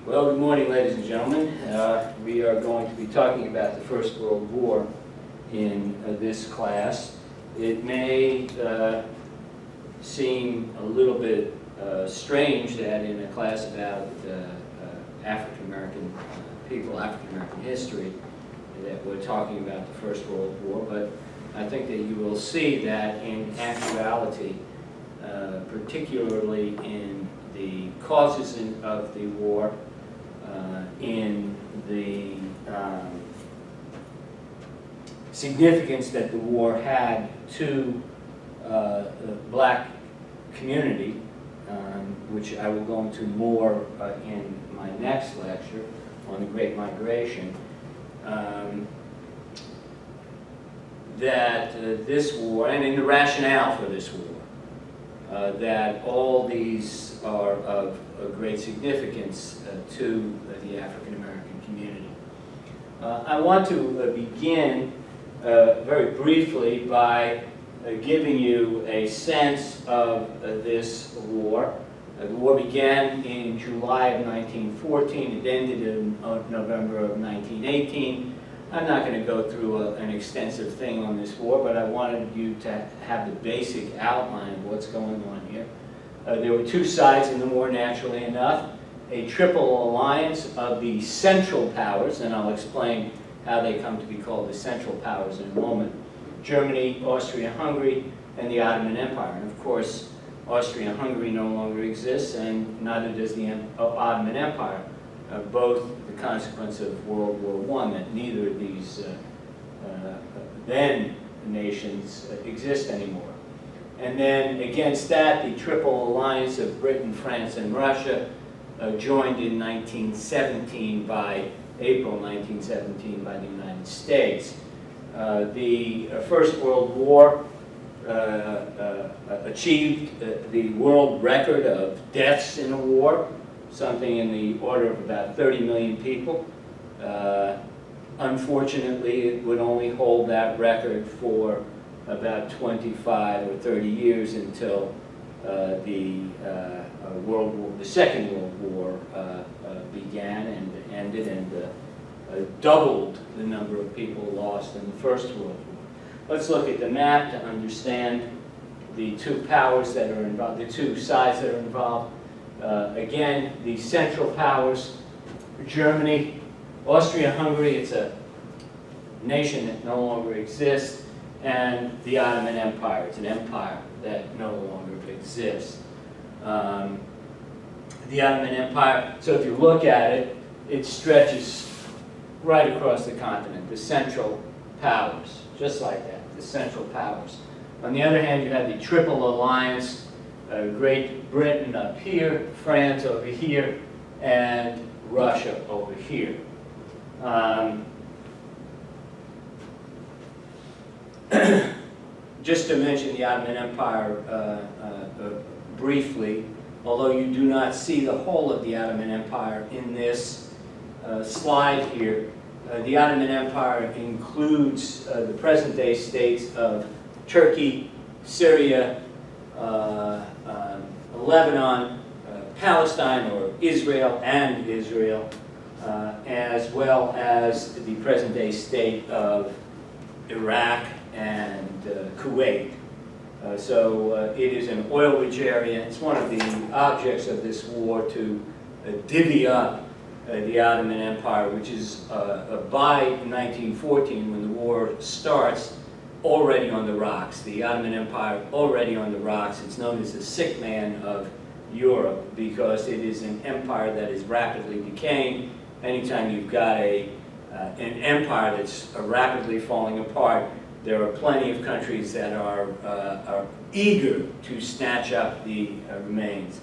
Well, good morning, ladies and gentlemen. We are going to be talking about the First World War in this class. It may seem a little bit strange that in a class about African-American people, African-American history, that we're talking about the First World War, but I think that you will see that in actuality, particularly in the causes of the war, in the significance that the war had to the black community, which I will go into more in my next lecture on the Great Migration, that this war, and in the rationale for this war, that all these are of great significance to the African American community. I want to begin very briefly by giving you a sense of this war. The war began in July of 1914. It ended in November of 1918. I'm not going to go through an extensive thing on this war, but I wanted you to have the basic outline of what's going on here. There were two sides in the war, naturally enough. A triple alliance of the Central Powers, and I'll explain how they come to be called the Central Powers in a moment. Germany, Austria-Hungary, and the Ottoman Empire. And of course, Austria-Hungary no longer exists, and neither does the Ottoman Empire. Both the consequence of World War I, that neither of these then nations exist anymore. And then against that, the Triple Alliance of Britain, France, and Russia joined in 1917 by April 1917 by the United States. The First World War achieved the world record of deaths in a war, something in the order of about 30 million people. Unfortunately, it would only hold that record for about 25 or 30 years until the Second World War began and ended, and doubled the number of people lost in the First World War. Let's look at the map to understand the two powers that are involved, the two sides that are involved. Again, the Central Powers, Germany, Austria-Hungary, it's a nation that no longer exists, and the Ottoman Empire, it's an empire that no longer exists. The Ottoman Empire, so if you look at it, it stretches right across the continent, the Central Powers, just like that, the Central Powers. On the other hand, you have the Triple Alliance, Great Britain up here, France over here, and Russia over here. Just to mention the Ottoman Empire briefly, although you do not see the whole of the Ottoman Empire in this slide here, the Ottoman Empire includes the present-day states of Turkey, Syria, Lebanon, Palestine, or Israel and Israel, as well as the present-day state of Iraq and Kuwait. So it is an oil-rich area. It's one of the objects of this war to divvy up the Ottoman Empire, which is by 1914, when the war starts, already on the rocks. The Ottoman Empire already on the rocks. It's known as the sick man of Europe because it is an empire that is rapidly decaying. Anytime you've got an empire that's rapidly falling apart, there are plenty of countries that are eager to snatch up the remains.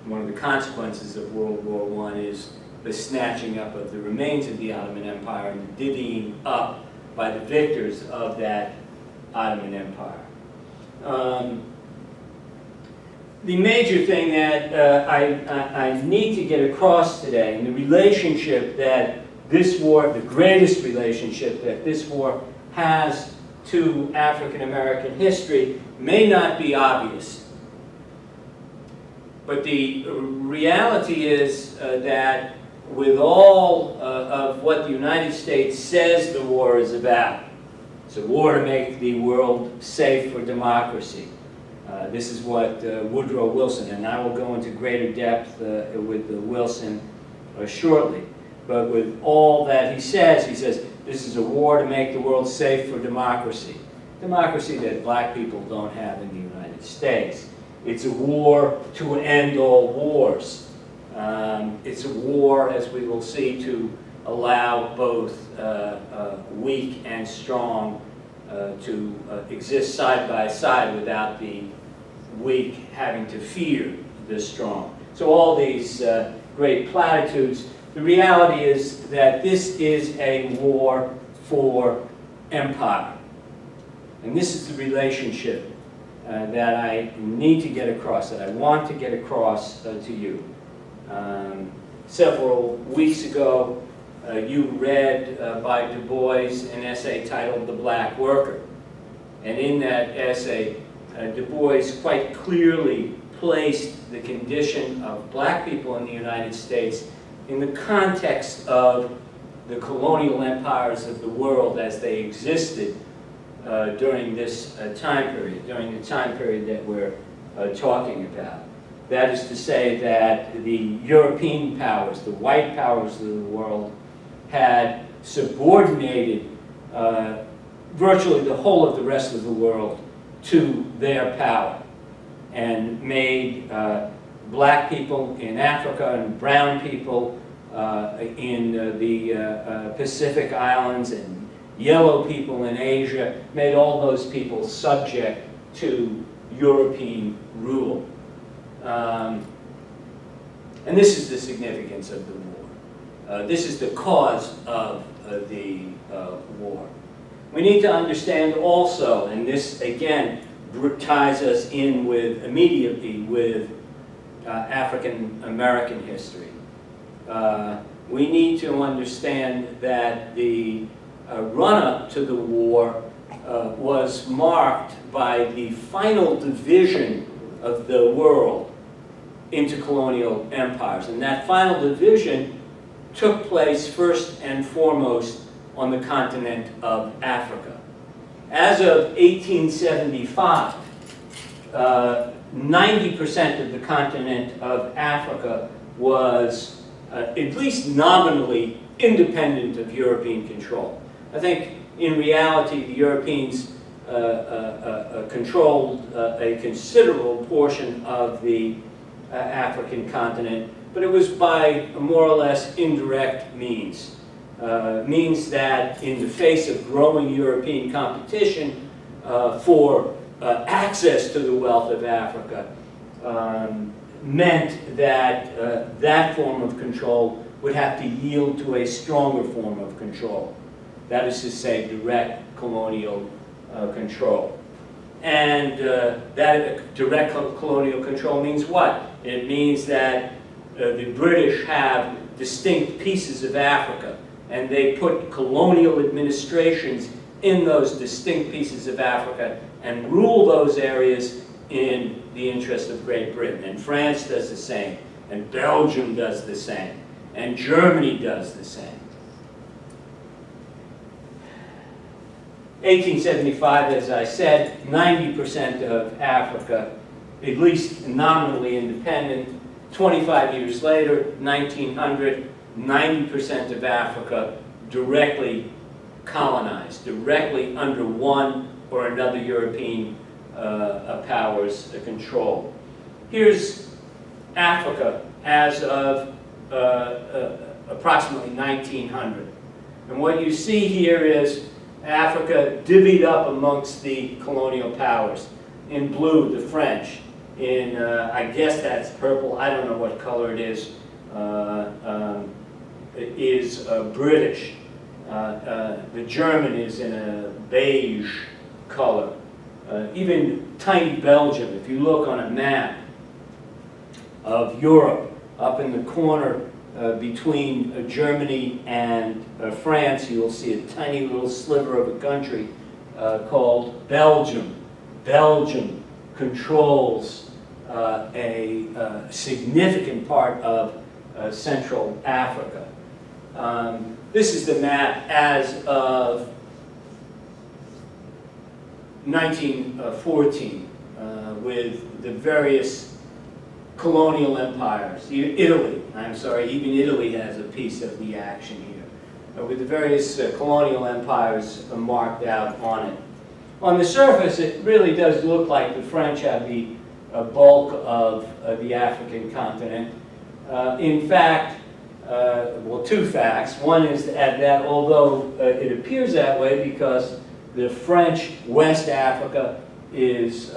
One of the consequences of World War I is the snatching up of the remains of the Ottoman Empire and the divvying up by the victors of that Ottoman Empire. The major thing that I need to get across today, and the relationship that this war, the greatest relationship that this war has to African American history, may not be obvious. But the reality is that with all of what the United States says the war is about. It's a war to make the world safe for democracy. This is what Woodrow Wilson, and I will go into greater depth with Wilson shortly, but with all that he says this is a war to make the world safe for democracy. Democracy that black people don't have in the United States. It's a war to end all wars. It's a war, as we will see, to allow both weak and strong to exist side by side without the weak having to fear the strong. So all these great platitudes, the reality is that this is a war for empire. And this is the relationship that I need to get across, that I want to get across to you. Several weeks ago, you read by Du Bois an essay titled The Black Worker. And in that essay, Du Bois quite clearly placed the condition of black people in the United States in the context of the colonial empires of the world as they existed during this time period, during the time period that we're talking about. That is to say that the European powers, the white powers of the world, had subordinated virtually the whole of the rest of the world to their power and made black people in Africa and brown people in the Pacific Islands and yellow people in Asia, made all those people subject to European rule. And this is the significance of the war. This is the cause of the war. We need to understand also, and this again ties us in with immediately with African American history. We need to understand that the run-up to the war was marked by the final division of the world into colonial empires. And that final division took place first and foremost on the continent of Africa. As of 1875, 90% of the continent of Africa was at least nominally independent of European control. I think in reality the Europeans controlled a considerable portion of the African continent, but it was by a more or less indirect means. Means that in the face of growing European competition for access to the wealth of Africa, meant that that form of control would have to yield to a stronger form of control. That is to say, direct colonial control. And that direct colonial control means what? It means that the British have distinct pieces of Africa, and they put colonial administrations in those distinct pieces of Africa and rule those areas in the interest of Great Britain. And France does the same, and Belgium does the same, and Germany does the same. 1875, as I said, 90% of Africa, at least nominally independent. 25 years later, 1900, 90% of Africa directly colonized, directly under one or another European power's control. Here's Africa as of approximately 1900. And what you see here is Africa divvied up amongst the colonial powers. In blue, the French. In, I guess that's purple, I don't know what color it is British. The German is in a beige color. Even tiny Belgium, if you look on a map of Europe, up in the corner between Germany and France, you will see a tiny little sliver of a country called Belgium. Belgium controls a significant part of Central Africa. This is the map as of 1914 with the various colonial empires. Italy, I'm sorry, even Italy has a piece of the action here, with the various colonial empires marked out on it. On the surface, it really does look like the French have the bulk of the African continent. In fact, well, two facts. One is that although it appears that way because the French West Africa is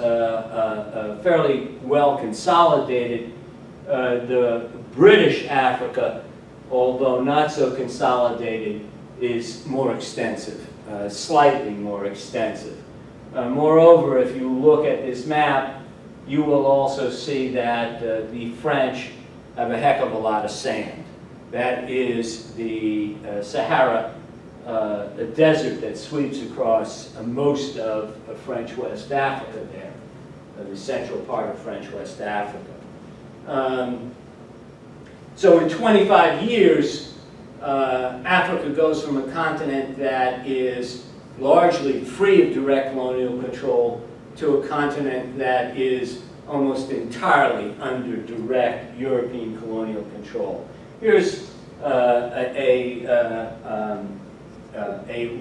fairly well consolidated, the British Africa, although not so consolidated, is more extensive, slightly more extensive. Moreover, if you look at this map, you will also see that the French have a heck of a lot of sand. That is the Sahara desert that sweeps across most of French West Africa there, the central part of French West Africa. So in 25 years, Africa goes from a continent that is largely free of direct colonial control to a continent that is almost entirely under direct European colonial control. Here's a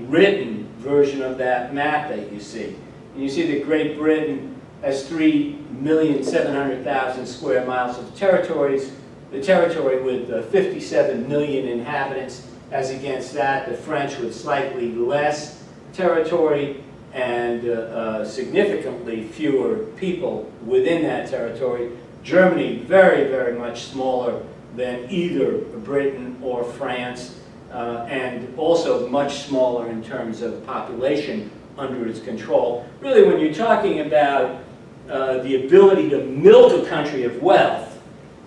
written version of that map that you see. And you see that Great Britain has 3,700,000 square miles of territories. The territory with 57 million inhabitants, as against that, the French with slightly less territory and significantly fewer people within that territory. Germany, very, very much smaller than either Britain or France, and also much smaller in terms of population under its control. Really, when you're talking about the ability to milk a country of wealth,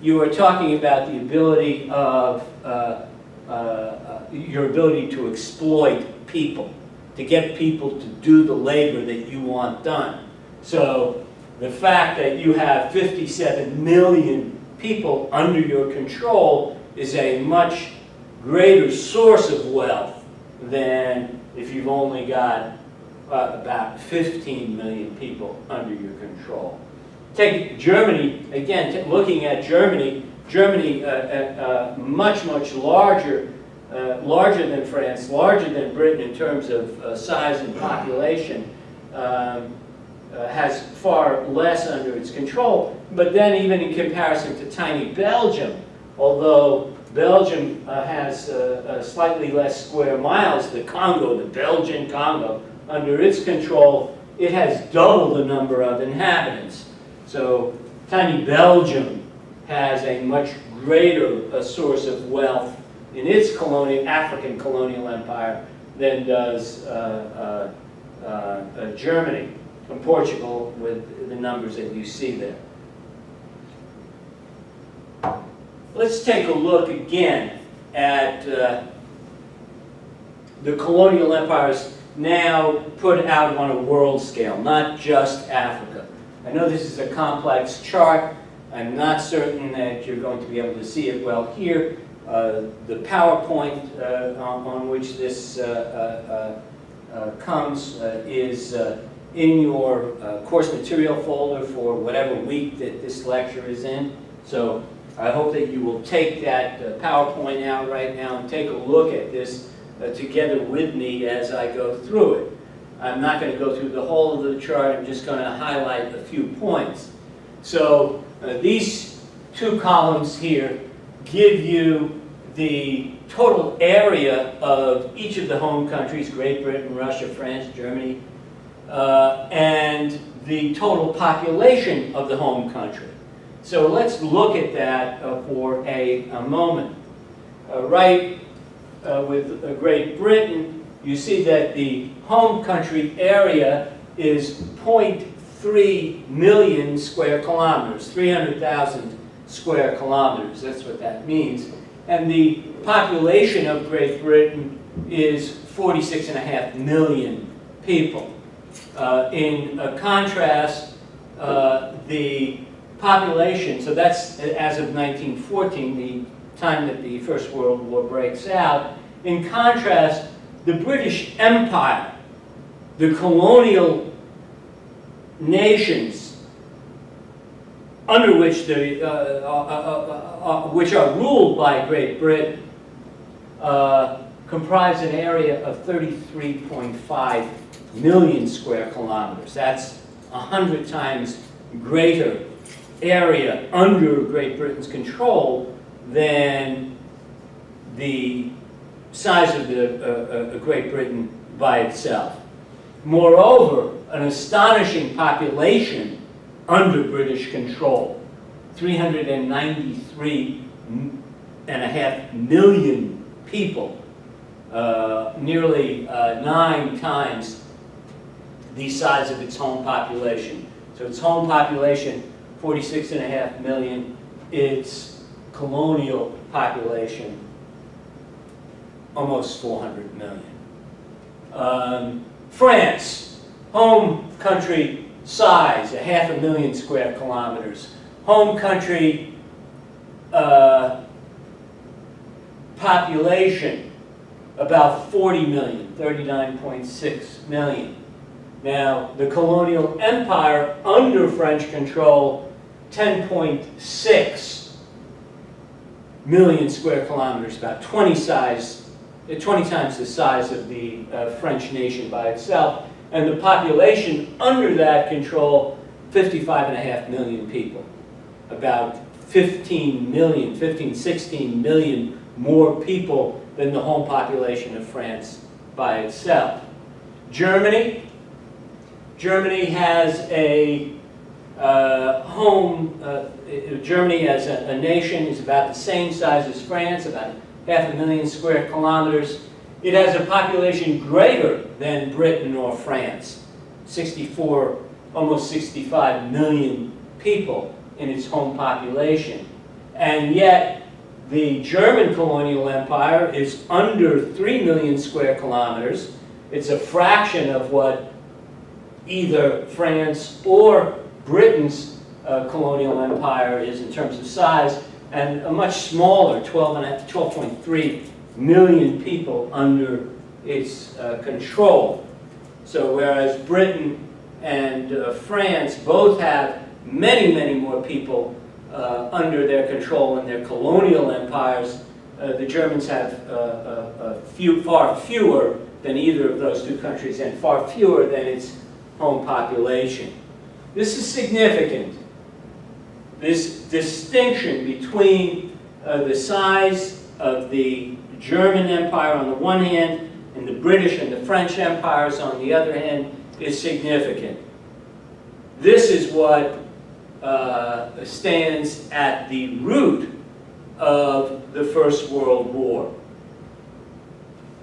you are talking about the ability of your ability to exploit people, to get people to do the labor that you want done. So the fact that you have 57 million people under your control is a much greater source of wealth than if you've only got about 15 million people under your control. Take Germany, again, looking at Germany, much, much larger, larger than France, larger than Britain in terms of size and population, has far less under its control. But then even in comparison to tiny Belgium, although Belgium has slightly less square miles, the Congo, the Belgian Congo, under its control, it has double the number of inhabitants. So tiny Belgium has a much greater source of wealth in its African colonial empire than does Germany and Portugal with the numbers that you see there. Let's take a look again at the colonial empires now put out on a world scale, not just Africa. I know this is a complex chart. I'm not certain that you're going to be able to see it well here. The PowerPoint on which this comes is in your course material folder for whatever week that this lecture is in. So I hope that you will take that PowerPoint out right now and take a look at this together with me as I go through it. I'm not going to go through the whole of the chart. I'm just going to highlight a few points. So these two columns here give you the total area of each of the home countries, Great Britain, Russia, France, Germany, and the total population of the home country. So let's look at that for a moment. With Great Britain, you see that the home country area is 0.3 million square kilometers, 300,000 square kilometers. That's what that means. And the population of Great Britain is 46.5 million people. In contrast, the population, so that's as of 1914, the time that the First World War breaks out. In contrast, the British Empire, the colonial nations under which which are ruled by Great Britain, comprise an area of 33.5 million square kilometers. That's 100 times greater area under Great Britain's control than the size of the Great Britain by itself. Moreover, an astonishing population under British control, 393.5 million people, nearly 9 times the size of its home population. So its home population, 46.5 million, its colonial population, almost 400 million. France, home country size, 500,000 square kilometers. Home country population, about 40 million, 39.6 million. Now, the colonial empire under French control, 10.6 million square kilometers, about 20 times the size of the French nation by itself. And the population under that control, 55.5 million people. About 16 million more people than the home population of France by itself. Germany has a Germany as a nation is about the same size as France, about 500,000 square kilometers. It has a population greater than Britain or France, 64, almost 65 million people in its home population. And yet, the German colonial empire is under 3 million square kilometers. It's a fraction of what either France or Britain's colonial empire is in terms of size, and a much smaller 12.3 million people under its control. So whereas Britain and France both have many, many more people under their control in their colonial empires, the Germans have far fewer than either of those two countries, and far fewer than its home population. This is significant. This distinction between the size of the German Empire on the one hand and the British and the French empires on the other hand is significant. This is what stands at the root of the First World War.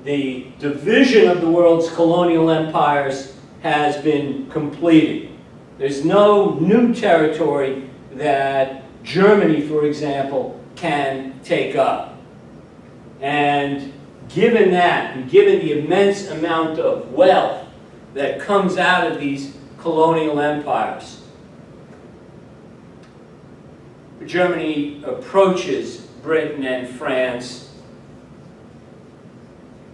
The division of the world's colonial empires has been completed. There's no new territory that Germany, for example, can take up. And given that, and given the immense amount of wealth that comes out of these colonial empires, Germany approaches Britain and France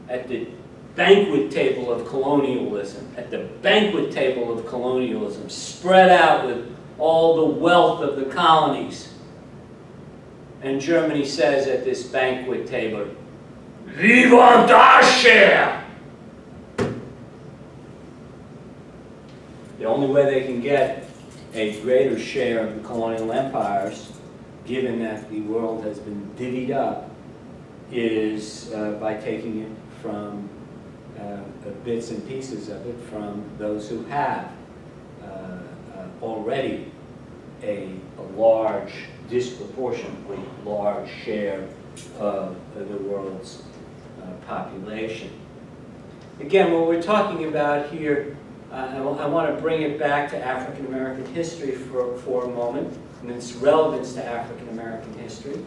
at the banquet table of colonialism, spread out with all the wealth of the colonies. And Germany says at this banquet table, "We want our share!" The only way they can get a greater share of the colonial empires, given that the world has been divvied up, is by taking it from bits and pieces of it from those who have already a large, disproportionately large share of the world's population. Again, what we're talking about here, I want to bring it back to African American history for a moment, and its relevance to African American history.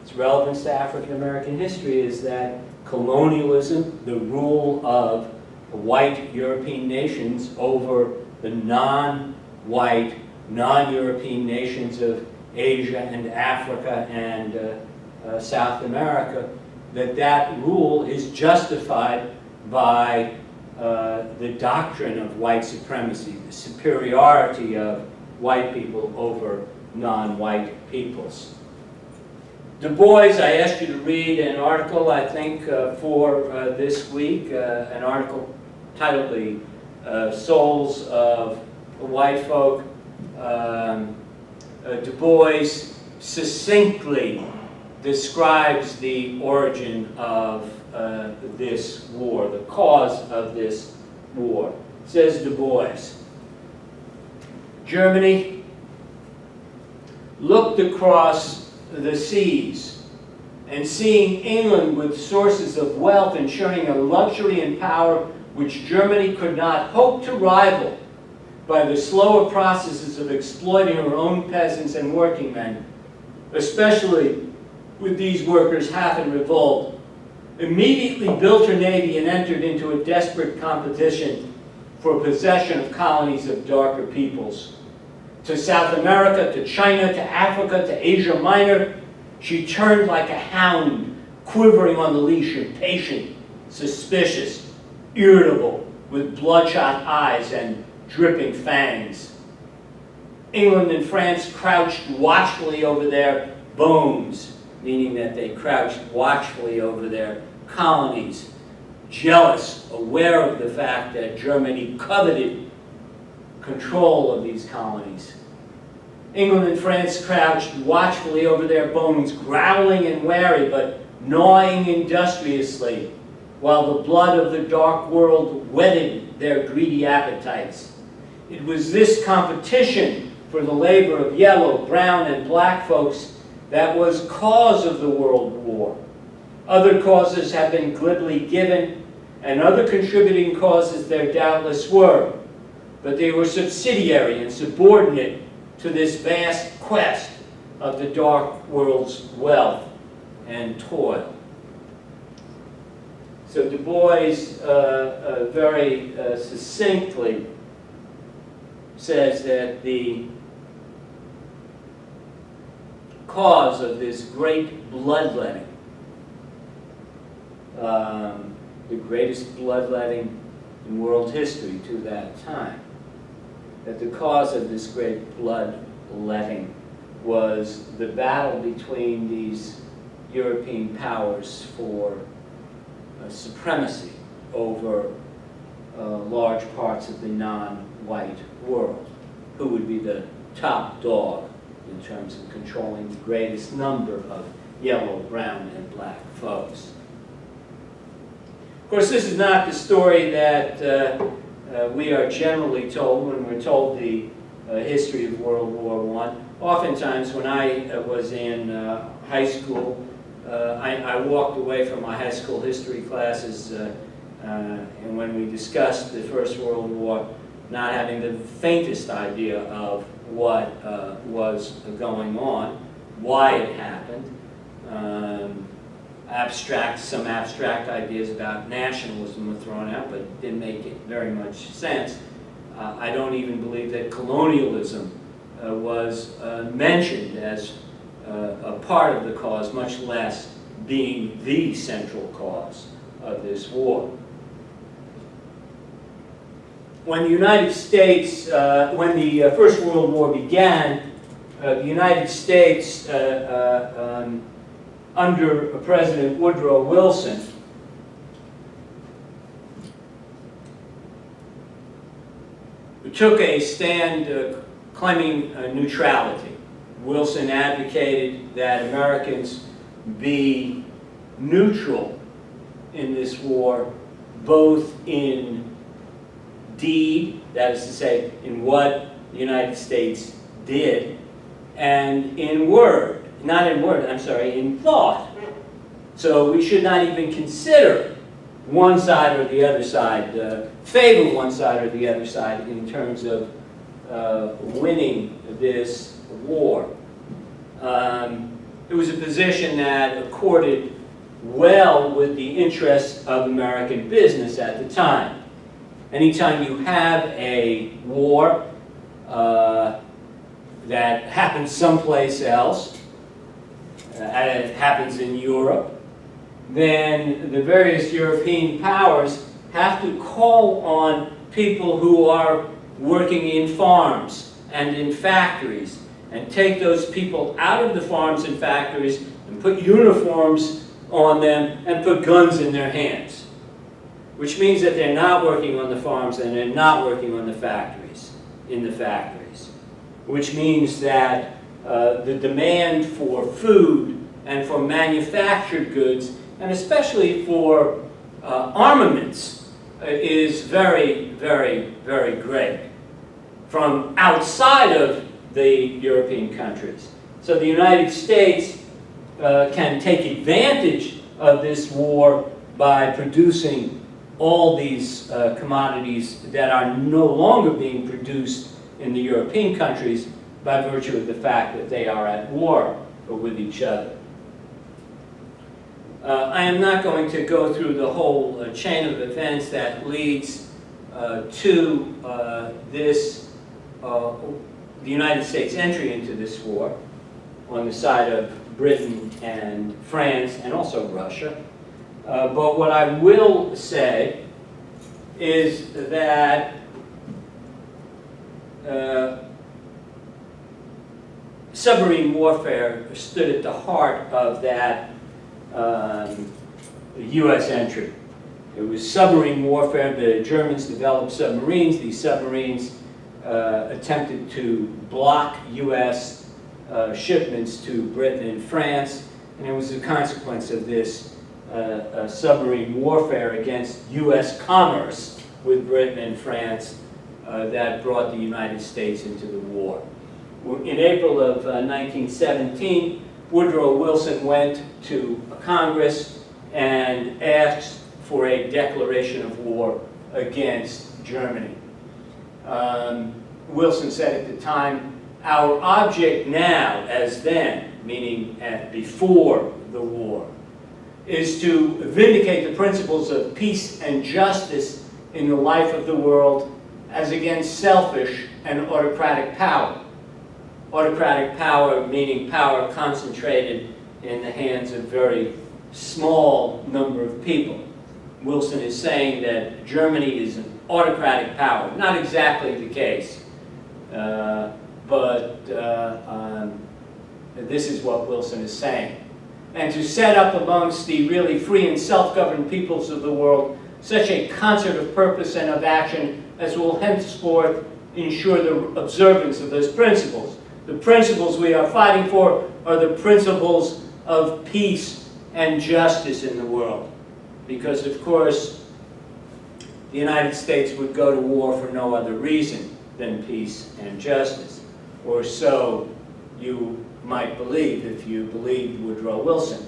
Its relevance to African American history is that colonialism, the rule of white European nations over the non-white, non-European nations of Asia and Africa and South America, that rule is justified by the doctrine of white supremacy, the superiority of white people over non-white peoples. Du Bois, I asked you to read an article, I think, for this week, an article titled The Souls of White Folk. Du Bois succinctly describes the origin of this war, the cause of this war. Says Du Bois, Germany looked across the seas, and seeing England with sources of wealth ensuring a luxury and power which Germany could not hope to rival by the slower processes of exploiting her own peasants and working men, especially with these workers half in revolt, immediately built her navy and entered into a desperate competition for possession of colonies of darker peoples. To South America, to China, to Africa, to Asia Minor, she turned like a hound, quivering on the leash, impatient, suspicious, irritable, with bloodshot eyes and dripping fangs. England and France crouched watchfully over their bones, meaning that they crouched watchfully over their colonies, jealous, aware of the fact that Germany coveted control of these colonies. England and France crouched watchfully over their bones, growling and wary, but gnawing industriously, while the blood of the dark world whetted their greedy appetites. It was this competition for the labor of yellow, brown, and black folks that was cause of the World War. Other causes have been glibly given, and other contributing causes there doubtless were, but they were subsidiary and subordinate to this vast quest of the dark world's wealth and toil. So Du Bois very succinctly says that the cause of this great bloodletting, the greatest bloodletting in world history to that time, that the cause of this great bloodletting was the battle between these European powers for supremacy over large parts of the non-white world. Who would be the top dog in terms of controlling the greatest number of yellow, brown, and black folks? Of course, this is not the story that we are generally told when we're told the history of World War I. Oftentimes, when I was in high school, I walked away from my high school history classes, and when we discussed the First World War, not having the faintest idea of what was going on, why it happened. Some abstract ideas about nationalism were thrown out, but it didn't make it very much sense. I don't even believe that colonialism was mentioned as a part of the cause, much less being the central cause of this war. When the United States, when the First World War began, the United States, under President Woodrow Wilson, took a stand claiming neutrality. Wilson advocated that Americans be neutral in this war, both in deed, that is to say, in what the United States did, and in word. Not in word, I'm sorry, in thought. So we should not even consider one side or the other side, favor one side or the other side in terms of winning this war. It was a position that accorded well with the interests of American business at the time. Anytime you have a war that happens someplace else, and it happens in Europe, then the various European powers have to call on people who are working in farms and in factories and take those people out of the farms and factories and put uniforms on them and put guns in their hands. Which means that they're not working on the farms and they're not working on the factories, in the factories. Which means that the demand for food and for manufactured goods, and especially for armaments, is very, very, very great from outside of the European countries. So the United States can take advantage of this war by producing all these commodities that are no longer being produced in the European countries by virtue of the fact that they are at war with each other. I am not going to go through the whole chain of events that leads to the United States entry into this war on the side of Britain and France and also Russia. But what I will say is that submarine warfare stood at the heart of that U.S. entry. It was submarine warfare. The Germans developed submarines. These submarines attempted to block U.S. Shipments to Britain and France, and it was a consequence of this submarine warfare against U.S. commerce with Britain and France that brought the United States into the war. In April of 1917, Woodrow Wilson went to Congress and asked for a declaration of war against Germany. Wilson said at the time, "Our object now, as then," meaning before the war, "is to vindicate the principles of peace and justice in the life of the world as against selfish and autocratic power." Autocratic power meaning power concentrated in the hands of very small number of people. Wilson is saying that Germany is an autocratic power. Not exactly the case, but this is what Wilson is saying. And to set up amongst the really free and self-governed peoples of the world such a concert of purpose and of action as will henceforth ensure the observance of those principles. The principles we are fighting for are the principles of peace and justice in the world. Because, of course, the United States would go to war for no other reason than peace and justice. Or so you might believe if you believed Woodrow Wilson.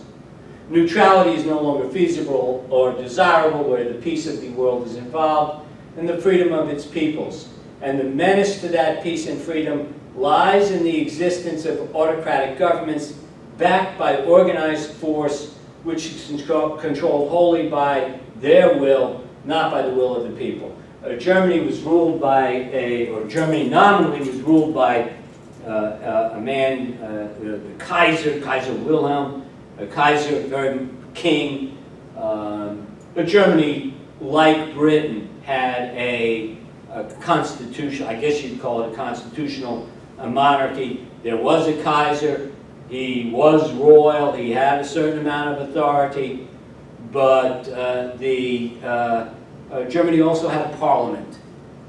Neutrality is no longer feasible or desirable where the peace of the world is involved and the freedom of its peoples. And the menace to that peace and freedom lies in the existence of autocratic governments backed by organized force which is controlled wholly by their will, not by the will of the people. Germany was ruled by Germany nominally was ruled by a man, the Kaiser Wilhelm, a Kaiser, very king. But Germany, like Britain, had a constitution, I guess you'd call it a constitutional monarchy. There was a Kaiser. He was royal. He had a certain amount of authority. But Germany also had a parliament.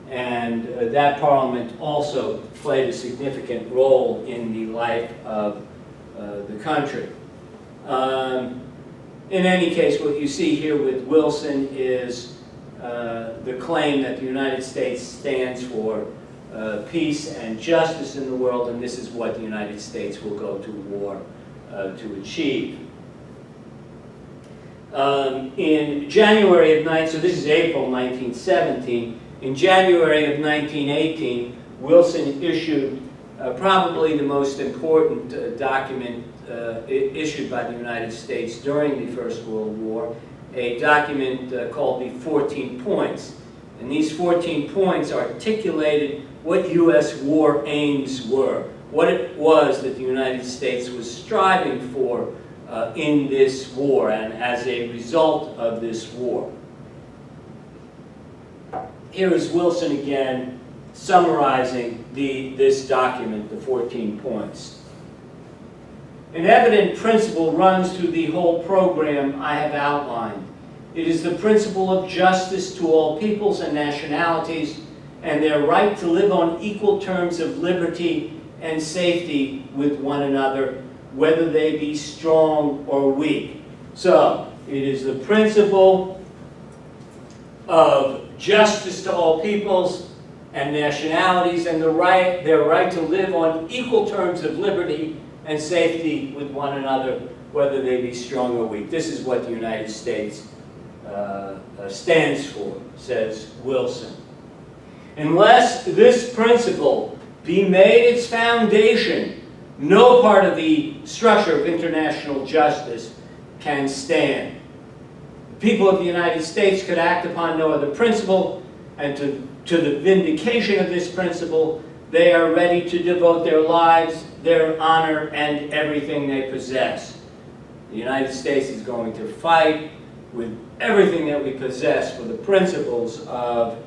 And that parliament also played a significant role in the life of the country. In any case, what you see here with Wilson is the claim that the United States stands for peace and justice in the world, and this is what the United States will go to war to achieve. In January of so this is April 1917. In January of 1918, Wilson issued probably the most important document issued by the United States during the First World War, a document called the 14 Points. And these 14 points articulated what U.S. war aims were, what it was that the United States was striving for in this war and as a result of this war. Here is Wilson again summarizing this document, the 14 points. An evident principle runs through the whole program I have outlined. It is the principle of justice to all peoples and nationalities and their right to live on equal terms of liberty and safety with one another, whether they be strong or weak. So, it is the principle of justice to all peoples and nationalities and their right to live on equal terms of liberty and safety with one another, whether they be strong or weak. This is what the United States stands for, says Wilson. Unless this principle be made its foundation, no part of the structure of international justice can stand. The people of the United States could act upon no other principle, and to the vindication of this principle, they are ready to devote their lives, their honor, and everything they possess. The United States is going to fight with everything that we possess for the principles of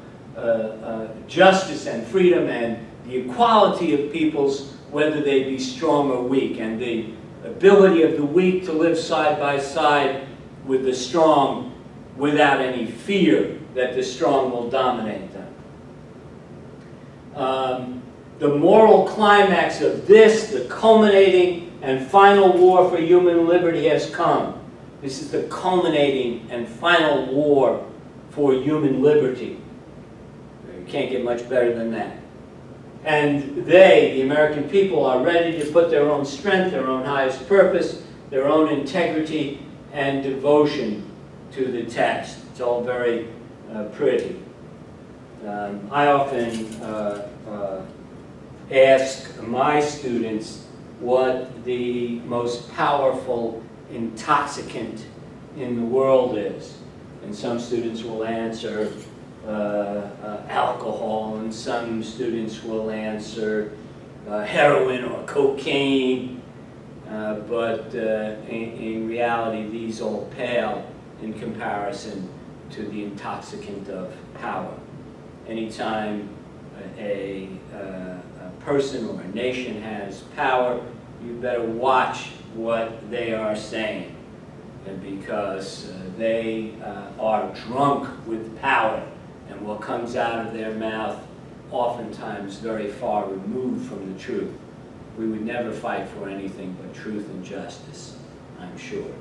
justice and freedom and the equality of peoples, whether they be strong or weak, and the ability of the weak to live side by side with the strong without any fear that the strong will dominate them. The moral climax of this, the culminating and final war for human liberty, has come. This is the culminating and final war for human liberty. You can't get much better than that. And they, the American people, are ready to put their own strength, their own highest purpose, their own integrity and devotion to the test. It's all very pretty. I often ask my students what the most powerful intoxicant in the world is. And some students will answer alcohol, and some students will answer heroin or cocaine, but in reality these all pale in comparison to the intoxicant of power. Anytime a person or a nation has power, you better watch what they are saying, because they are drunk with power, and what comes out of their mouth oftentimes very far removed from the truth. We would never fight for anything but truth and justice, I'm sure.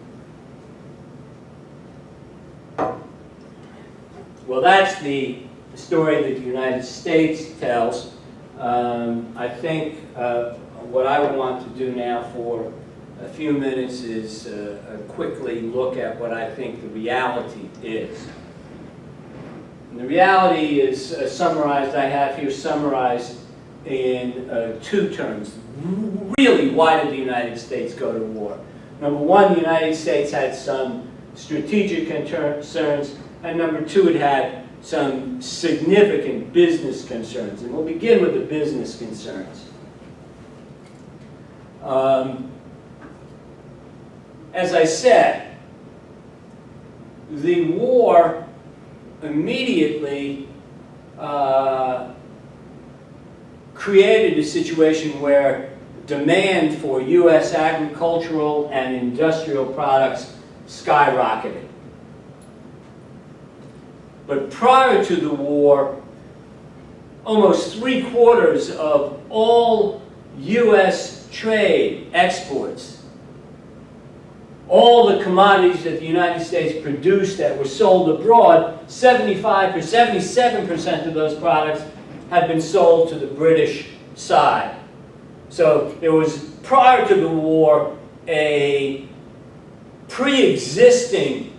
Well, that's the story that the United States tells. I think what I would want to do now for a few minutes is quickly look at what I think the reality is. And the reality is summarized, I have here summarized in two terms. Really, why did the United States go to war? Number one, the United States had some strategic concerns, and number two, it had some significant business concerns. And we'll begin with the business concerns. As I said, the war immediately created a situation where demand for U.S. agricultural and industrial products skyrocketed. But prior to the war, almost 3/4 of all U.S. trade exports, all the commodities that the United States produced that were sold abroad, 75 or 77% of those products had been sold to the British side. So there was, prior to the war, a pre-existing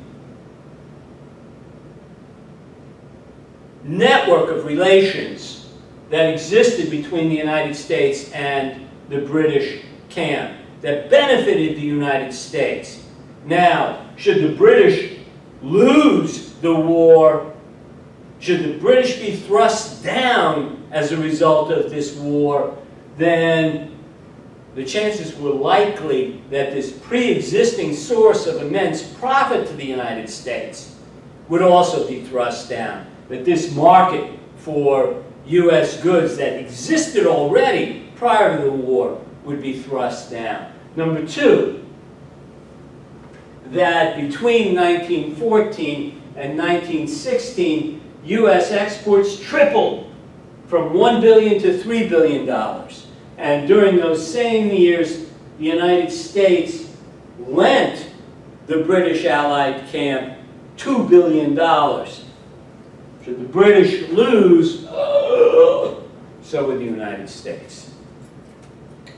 network of relations that existed between the United States and the British camp that benefited the United States. Now, should the British lose the war, should the British be thrust down as a result of this war, then the chances were likely that this pre-existing source of immense profit to the United States would also be thrust down. That this market for U.S. goods that existed already prior to the war would be thrust down. Number two, that between 1914 and 1916, U.S. exports tripled from $1 billion to $3 billion. And during those same years, the United States lent the British Allied camp $2 billion. Should the British lose, so would the United States.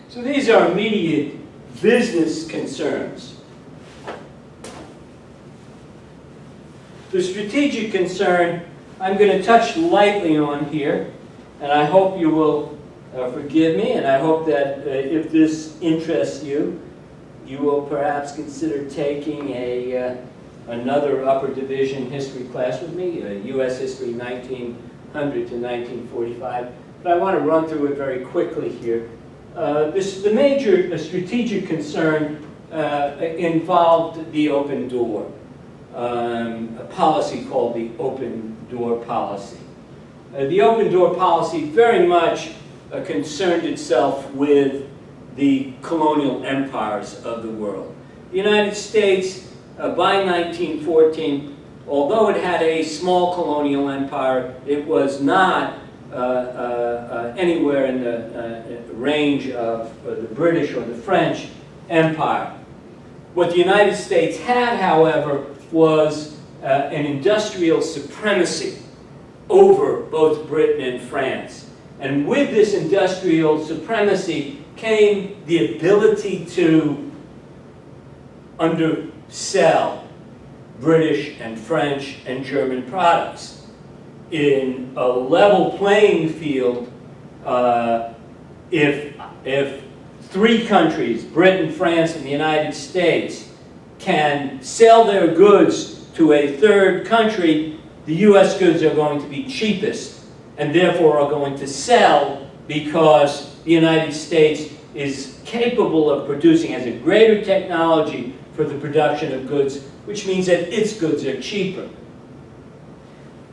So these are immediate business concerns. The strategic concern I'm going to touch lightly on here, and I hope you will forgive me, and I hope that if this interests you, you will perhaps consider taking another upper division history class with me, U.S. History 1900 to 1945. But I want to run through it very quickly here. The major strategic concern involved the open door, a policy called the open door policy. The open door policy very much concerned itself with the colonial empires of the world. The United States, by 1914, although it had a small colonial empire, it was not anywhere in the range of the British or the French Empire. What the United States had, however, was an industrial supremacy over both Britain and France. And with this industrial supremacy came the ability to undersell British and French and German products. In a level playing field, if three countries, Britain, France, and the United States, can sell their goods to a third country, the U.S. goods are going to be cheapest and therefore are going to sell because the United States is capable of producing, has a greater technology for the production of goods, which means that its goods are cheaper.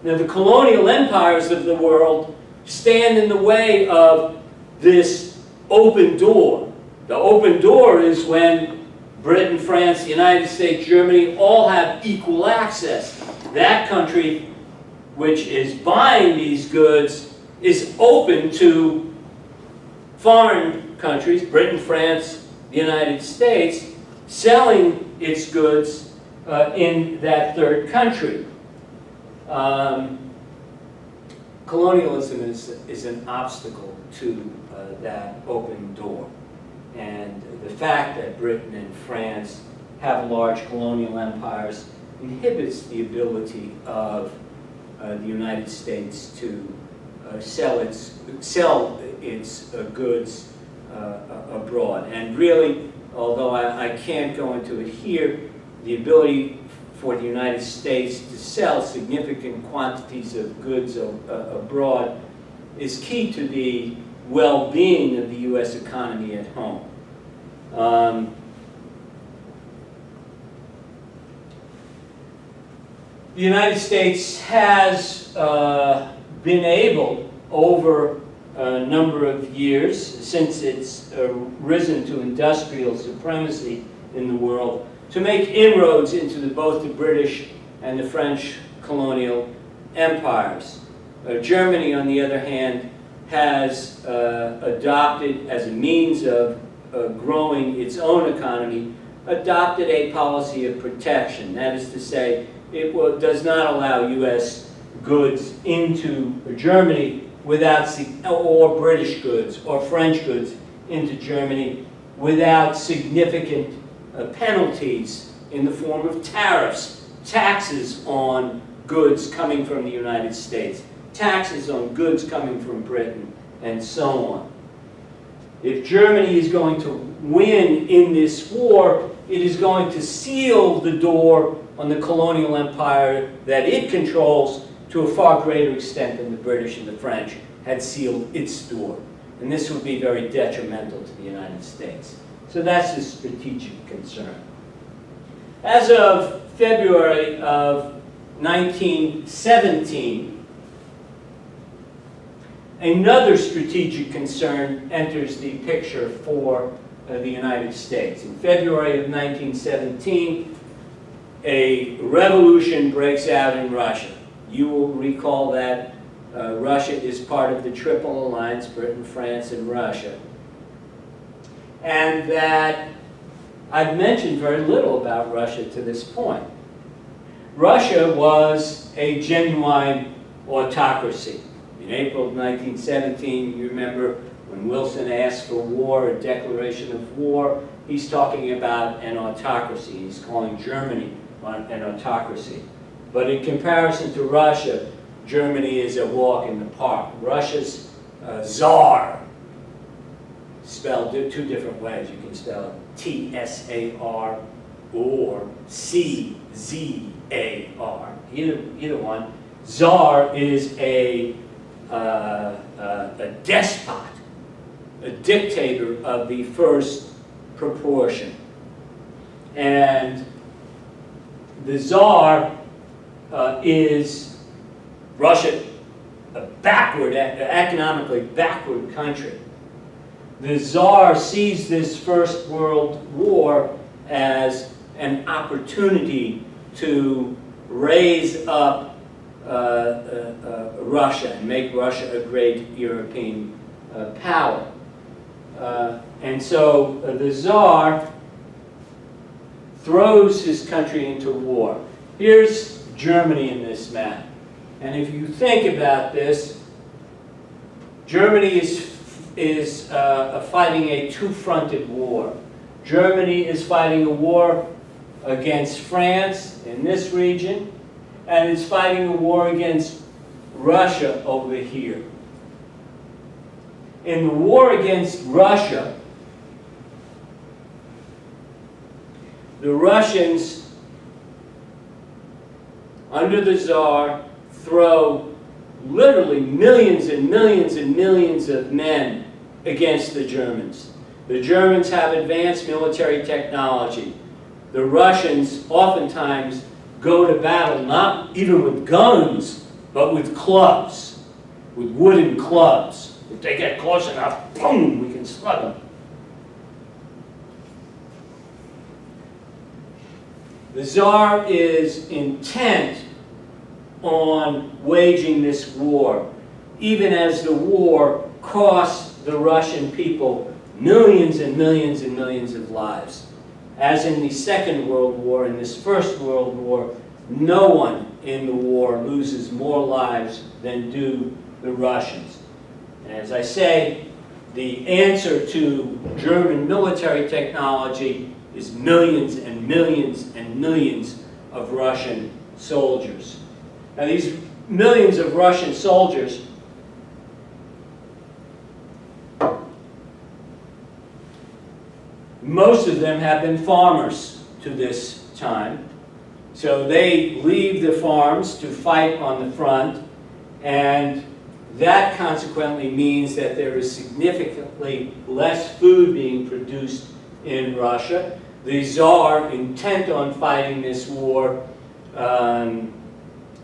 Now, the colonial empires of the world stand in the way of this open door. The open door is when Britain, France, the United States, Germany all have equal access. That country which is buying these goods is open to foreign countries, Britain, France, the United States, selling its goods in that third country. Colonialism is an obstacle to that open door. And the fact that Britain and France have large colonial empires inhibits the ability of the United States to sell its goods abroad. And really, although I can't go into it here, the ability for the United States to sell significant quantities of goods abroad is key to the well-being of the U.S. economy at home. The United States has been able, over a number of years, since it's risen to industrial supremacy in the world, to make inroads into both the British and the French colonial empires. Germany, on the other hand, has adopted, as a means of growing its own economy, adopted a policy of protection. That is to say, it does not allow U.S. goods into Germany without, or British goods or French goods into Germany without significant penalties in the form of tariffs, taxes on goods coming from the United States, taxes on goods coming from Britain, and so on. If Germany is going to win in this war, it is going to seal the door on the colonial empire that it controls to a far greater extent than the British and the French had sealed its door. and this would be very detrimental to the United States. So that's the strategic concern. As of February of 1917, another strategic concern enters the picture for the United States. In February of 1917, a revolution breaks out in Russia. You will recall that Russia is part of the Triple Alliance, Britain, France, and Russia. And that I've mentioned very little about Russia to this point. Russia was a genuine autocracy. In April of 1917, you remember when Wilson asked for war, a declaration of war, he's talking about an autocracy. He's calling Germany an autocracy. But in comparison to Russia, Germany is a walk in the park. Russia's Tsar, spelled two different ways. You can spell it T-S-A-R or C-Z-A-R. Either one. Tsar is a despot, a dictator of the first proportion. And the Tsar is Russia, a backward, economically backward country. The Tsar sees this First World War as an opportunity to raise up Russia and make Russia a great European power. And so the Tsar throws his country into war. Here's Germany in this map. And if you think about this, Germany is fighting a two-fronted war. Germany is fighting a war against France in this region, and is fighting a war against Russia over here. In the war against Russia, the Russians, under the Tsar, throw literally millions and millions and millions of men against the Germans. The Germans have advanced military technology. The Russians oftentimes go to battle not even with guns, but with clubs, with wooden clubs. If they get close enough, boom, we can slug them. The Tsar is intent on waging this war, even as the war costs the Russian people millions and millions and millions of lives. As in the Second World War, in this First World War, no one in the war loses more lives than do the Russians. And as I say, the answer to German military technology is millions and millions and millions of Russian soldiers. Now these millions of Russian soldiers most of them have been farmers to this time. So they leave the farms to fight on the front, and that consequently means that there is significantly less food being produced in Russia. The Tsar, intent on fighting this war,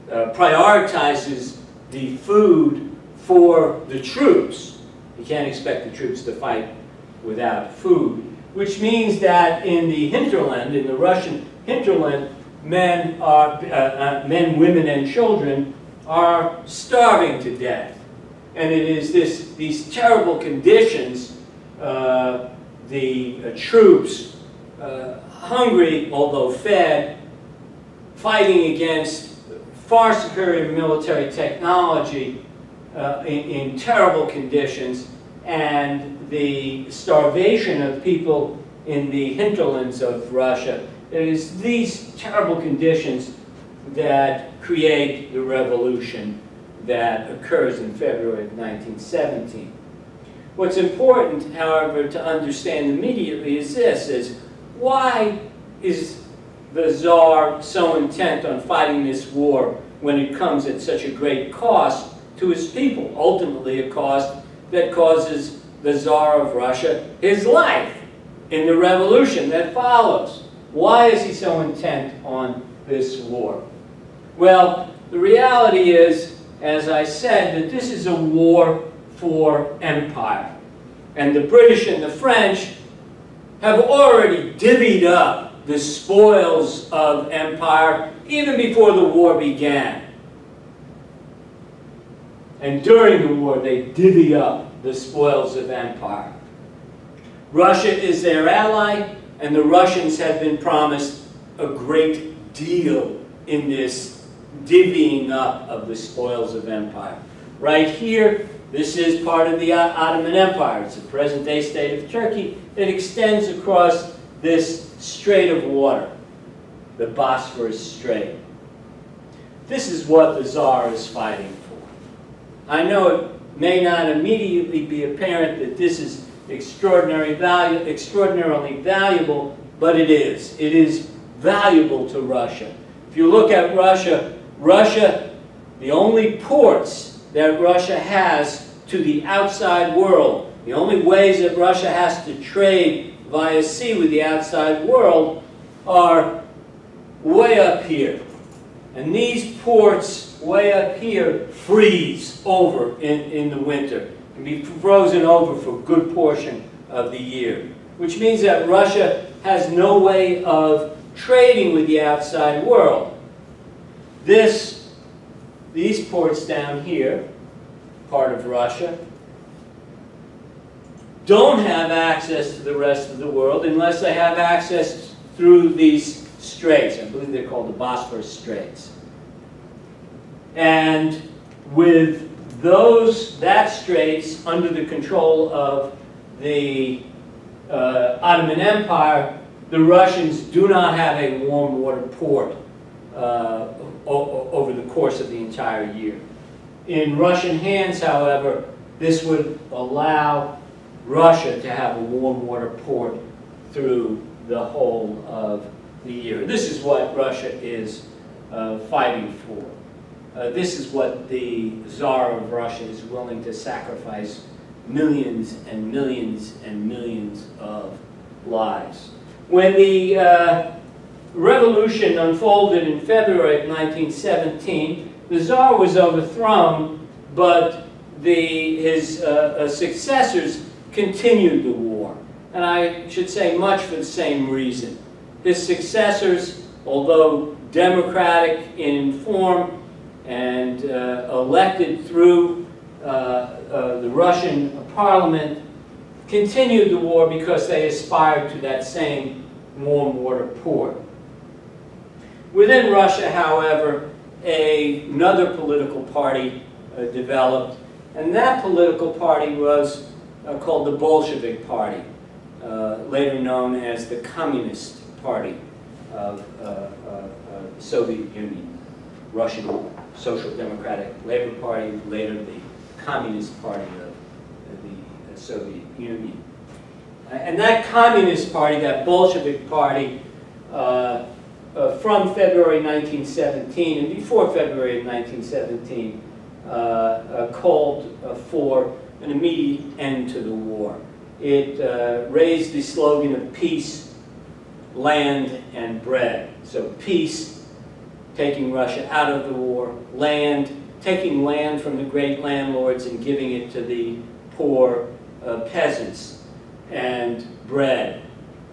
prioritizes the food for the troops. You can't expect the troops to fight without food, which means that in the hinterland, in the Russian hinterland, men, women, and children are starving to death. And it is these terrible conditions, the troops, hungry although fed, fighting against far superior military technology in terrible conditions, and the starvation of people in the hinterlands of Russia. It is these terrible conditions that create the revolution that occurs in February of 1917. What's important, however, to understand immediately is this, is why is the Tsar so intent on fighting this war when it comes at such a great cost to his people? Ultimately a cost that causes the Tsar of Russia his life in the revolution that follows. Why is he so intent on this war? Well, the reality is, as I said, that this is a war for empire. And the British and the French have already divvied up the spoils of empire even before the war began. And during the war, they divvy up the spoils of empire. Russia is their ally, and the Russians have been promised a great deal in this divvying up of the spoils of empire. Right here, this is part of the Ottoman Empire. It's the present-day state of Turkey that extends across this strait of water, the Bosphorus Strait. This is what the Tsar is fighting for. I know it may not immediately be apparent that this is extraordinarily valuable, but it is. It is valuable to Russia. If you look at Russia, the only ports that Russia has to the outside world, the only ways that Russia has to trade via sea with the outside world are way up here. And these ports way up here freeze over in the winter, can be frozen over for a good portion of the year, which means that Russia has no way of trading with the outside world. These ports down here, part of Russia, don't have access to the rest of the world unless they have access through these straits. I believe they're called the Bosphorus Straits. And with that straits under the control of the Ottoman Empire, the Russians do not have a warm water port over the course of the entire year. In Russian hands, however, this would allow Russia to have a warm water port through the whole of the year. This is what Russia is fighting for. This is what the Tsar of Russia is willing to sacrifice millions and millions and millions of lives. When the revolution unfolded in February of 1917, the Tsar was overthrown, but his successors continued the war. And I should say much for the same reason. His successors, although democratic in form and elected through the Russian parliament, continued the war because they aspired to that same warm water port. Within Russia, however, another political party developed, and that political party was called the Bolshevik Party, later known as the Communist Party of the Soviet Union, Russian Social Democratic Labor Party, later the Communist Party of the Soviet Union. And that Communist Party, that Bolshevik Party, from February 1917 and before February of 1917, called for an immediate end to the war. It raised the slogan of peace, land, and bread. So peace, taking Russia out of the war; land, taking land from the great landlords and giving it to the poor peasants; and bread,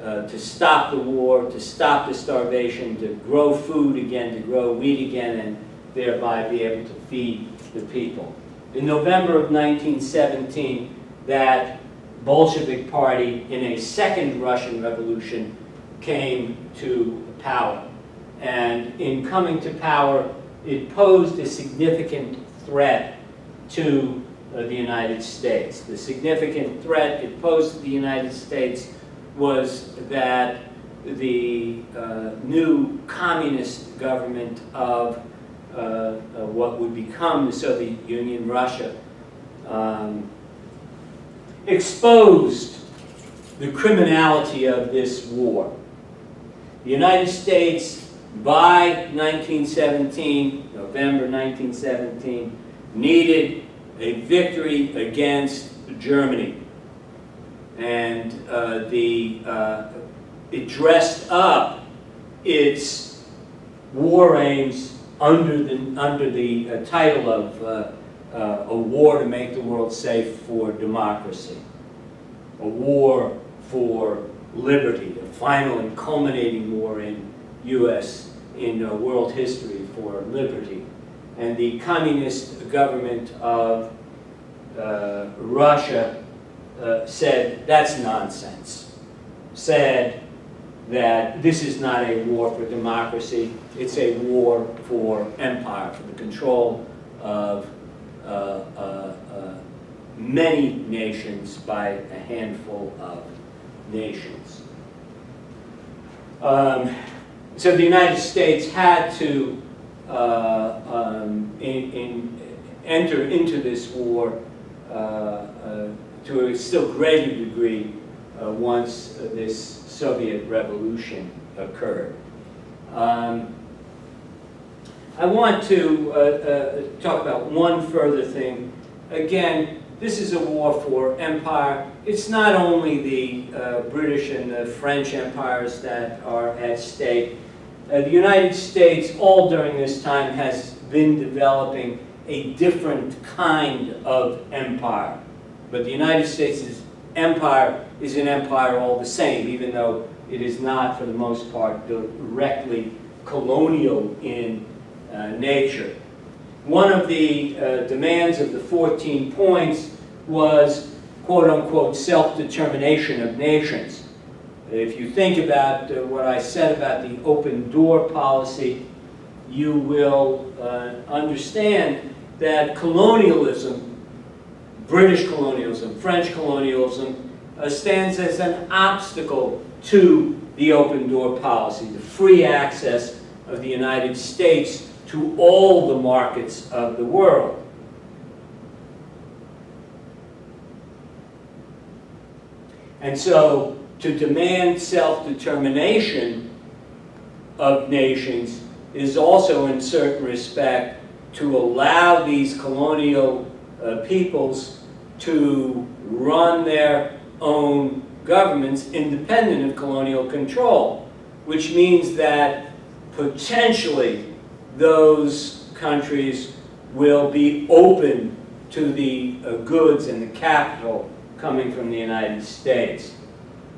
to stop the war, to stop the starvation, to grow food again, to grow wheat again, and thereby be able to feed the people. In November of 1917, that Bolshevik Party, in a second Russian Revolution, came to power. And in coming to power, it posed a significant threat to the United States. The significant threat it posed to the United States was that the new communist government of what would become the Soviet Union, Russia, exposed the criminality of this war. The United States, by 1917, November 1917, needed a victory against Germany. And it dressed up its war aims under the title of a war to make the world safe for democracy, a war for liberty, a final and culminating war in world history for liberty. And the communist government of Russia said that's nonsense, said that this is not a war for democracy, it's a war for empire, for the control of many nations by a handful of nations. So the United States had to enter into this war to a still greater degree once this Soviet revolution occurred. I want to talk about one further thing. Again, this is a war for empire. It's not only the British and the French empires that are at stake. The United States, all during this time, has been developing a different kind of empire. But the United States' empire is an empire all the same, even though it is not, for the most part, directly colonial in nature. One of the demands of the 14 points was, quote-unquote, self-determination of nations. If you think about what I said about the open door policy, you will understand that colonialism, British colonialism, French colonialism, stands as an obstacle to the open door policy, the free access of the United States to all the markets of the world. And so, to demand self-determination of nations is also, in certain respect, to allow these colonial peoples to run their own governments independent of colonial control, which means that potentially those countries will be open to the goods and the capital coming from the United States.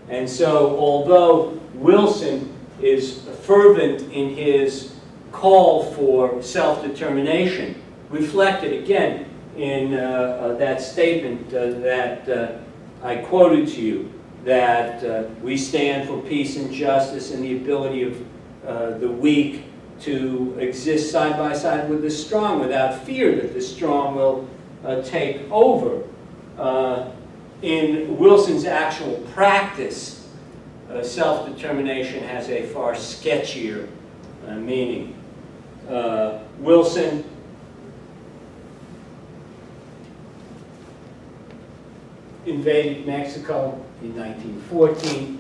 And so, although Wilson is fervent in his call for self-determination, reflected again in that statement that I quoted to you, that we stand for peace and justice and the ability of the weak to exist side by side with the strong without fear that the strong will take over. In Wilson's actual practice, self-determination has a far sketchier meaning. Wilson invaded Mexico in 1914,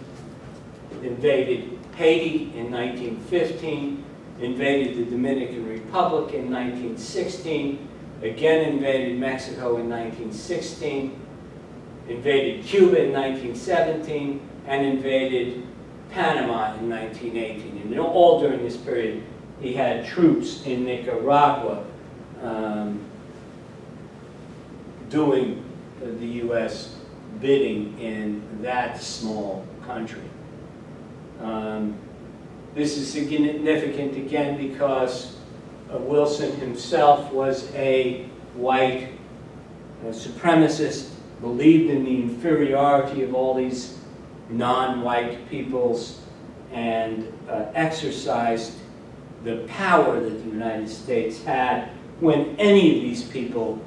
invaded Haiti in 1915, invaded the Dominican Republic in 1916, again invaded Mexico in 1916, invaded Cuba in 1917, and invaded Panama in 1918. And all during this period, he had troops in Nicaragua doing the U.S. bidding in that small country. This is significant again because Wilson himself was a white supremacist, believed in the inferiority of all these non-white peoples, and exercised the power that the United States had when any of these people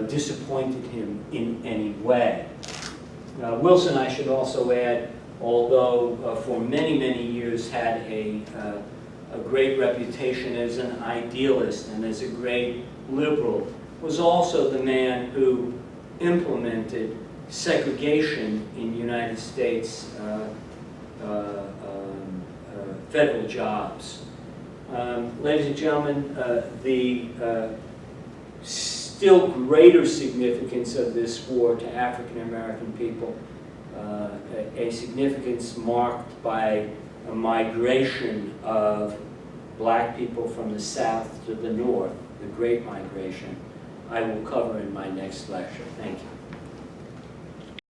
disappointed him in any way. Wilson, I should also add, although for many, many years had a great reputation as an idealist and as a great liberal, was also the man who implemented segregation in United States federal jobs. Ladies and gentlemen, the still greater significance of this war to African American people a significance marked by a migration of black people from the south to the north, the Great Migration, I will cover in my next lecture. Thank you.